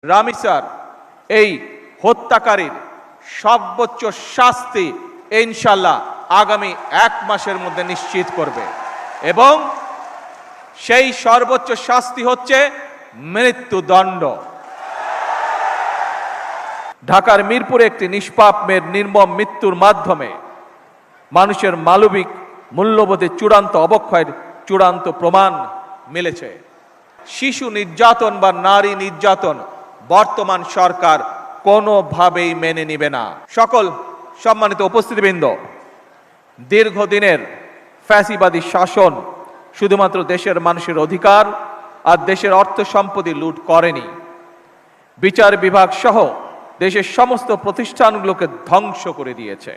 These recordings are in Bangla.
রামিসার এই হত্যাকারীর সর্বোচ্চ শাস্তি ইনশাআল্লাহ আগামী 1 মাসের মধ্যে নিশ্চিত করবে এবং সেই সর্বোচ্চ শাস্তি হচ্ছে মৃত্যুদণ্ড। ঢাকার মিরপুরে একটি নিষ্পাপ মেয়ের নির্মম মৃত্যুর মাধ্যমে মানুষের মানবিক মূল্যবোধের চূড়ান্ত অবক্ষয়ের চূড়ান্ত প্রমাণ মিলেছে। শিশু নির্যাতন বা নারী নির্যাতন বর্তমান সরকার কোনোভাবেই মেনে নেবে না। সকল সম্মানিত উপস্থিতিবৃন্দ, দীর্ঘদিনের ফ্যাসিবাদী শাসন শুধুমাত্র দেশের মানুষের অধিকার আর দেশের অর্থ সম্পত্তি লুট করেনি, বিচার বিভাগ সহ দেশের সমস্ত প্রতিষ্ঠানগুলোকে ধ্বংস করে দিয়েছে।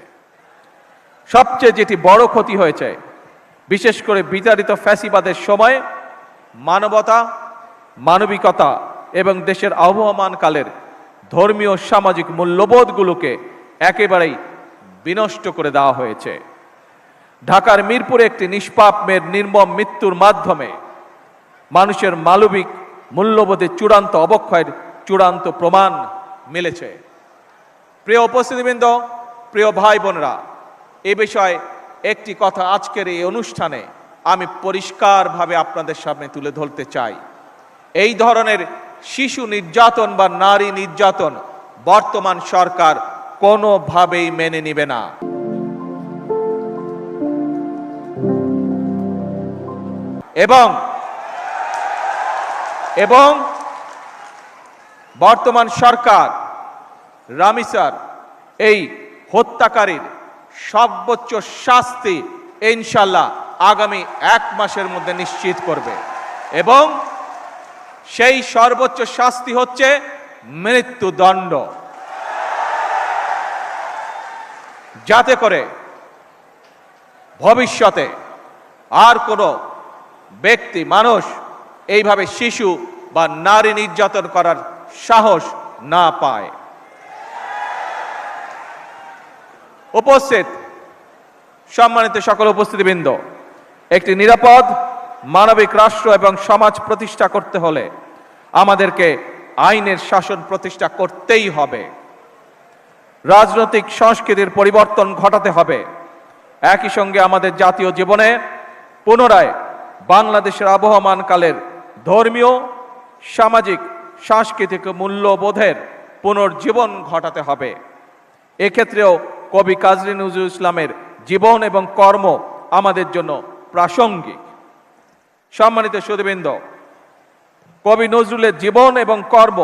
সবচেয়ে যেটি বড় ক্ষতি হয়েছে, বিশেষ করে বিতাড়িত ফ্যাসিবাদের সময় মানবতা, মানবিকতা এবং দেশের আবহমানকালের ধর্মীয় সামাজিক মূল্যবোধগুলোকে একেবারেই বিনষ্ট করে দেওয়া হয়েছে। ঢাকার মিরপুরে একটি নিষ্পাপ মেয়ের নির্মম মৃত্যুর মাধ্যমে মানুষের মানবিক মূল্যবোধের চূড়ান্ত অবক্ষয়ের চূড়ান্ত প্রমাণ মিলেছে। প্রিয় উপস্থিতিবৃন্দ, প্রিয় ভাই বোনেরা, এ বিষয়ে একটি কথা আজকের এই অনুষ্ঠানে আমি পরিষ্কারভাবে আপনাদের সামনে তুলে ধরতে চাই। এই ধরনের শিশু নির্যাতন বা নারী নির্যাতন বর্তমান সরকার কোনোভাবেই মেনে নেবে না। এবং বর্তমান সরকার রামিসার এই হত্যাকারীর সর্বোচ্চ শাস্তি ইনশাআল্লাহ আগামী 1 মাসের মধ্যে নিশ্চিত করবে এবং সেই সর্বোচ্চ শাস্তি হচ্ছে মৃত্যুদণ্ড, যাতে করে ভবিষ্যতে আর কোনো ব্যক্তি মানুষ এইভাবে শিশু বা নারী নির্যাতন করার সাহস না পায়। উপস্থিত সম্মানিত সকল উপস্থিতিবৃন্দ, একটি নিরাপদ মানবিক রাষ্ট্র এবং সমাজ প্রতিষ্ঠা করতে হলে আমাদেরকে আইনের শাসন প্রতিষ্ঠা করতেই হবে। রাজনৈতিক সংস্কৃতির পরিবর্তন ঘটাতে হবে। একই সঙ্গে আমাদের জাতীয় জীবনে পুনরায় বাংলাদেশের আবহমানকালের ধর্মীয়, সামাজিক, সাংস্কৃতিক মূল্যবোধের পুনর্জীবন ঘটাতে হবে। এক্ষেত্রেও কবি কাজী নজরুল ইসলামের জীবন এবং কর্ম আমাদের জন্য প্রাসঙ্গিক। সম্মানিত সুধীবৃন্দ, কবি নজরুলের জীবন এবং কর্ম